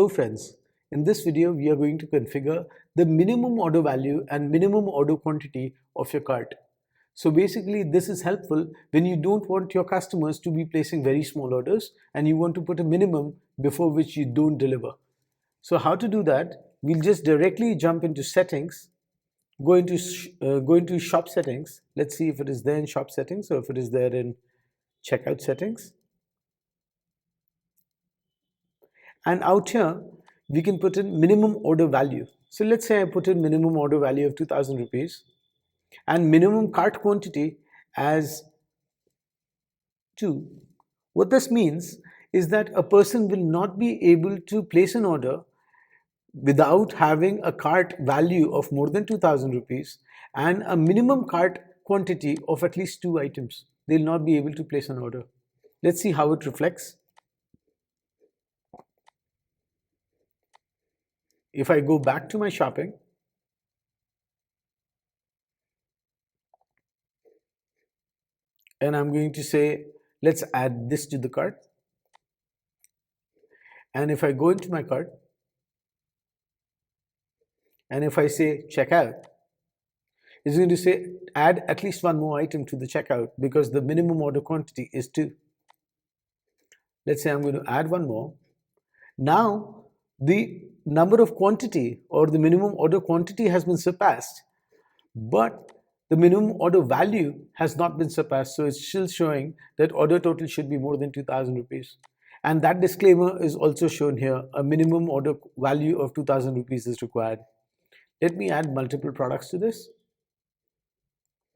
Hello friends, in this video we are going to configure the minimum order value and minimum order quantity of your cart. So basically this is helpful when you don't want your customers to be placing very small orders and you want to put a minimum before which you don't deliver. So how to do that? We'll just directly jump into settings, go into shop settings. Let's see if it is there in shop settings or if it is there in checkout settings. And out here, we can put in minimum order value. So let's say I put in minimum order value of 2000 rupees and minimum cart quantity as 2. What this means is that a person will not be able to place an order without having a cart value of more than 2000 rupees and a minimum cart quantity of at least 2 items. They'll not be able to place an order. Let's see how it reflects. If I go back to my shopping, and I'm going to say, let's add this to the cart. And if I go into my cart, and if I say checkout, it's going to say add at least one more item to the checkout because the minimum order quantity is 2. Let's say I'm going to add one more. Now, the number of quantity or the minimum order quantity has been surpassed, but the minimum order value has not been surpassed, so it's still showing that order total should be more than 2000 rupees. And that disclaimer is also shown here. A minimum order value of 2000 rupees is required. Let me add multiple products to this.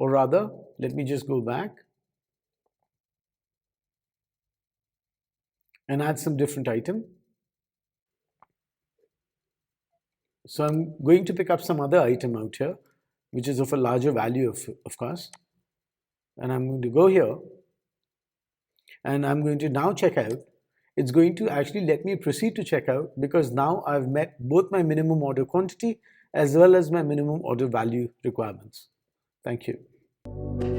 Or rather, let me just go back and add some different item. So I'm going to pick up some other item out here, which is of a larger value, of course. And I'm going to go here and I'm going to now check out. It's going to actually let me proceed to checkout because now I've met both my minimum order quantity as well as my minimum order value requirements. Thank you.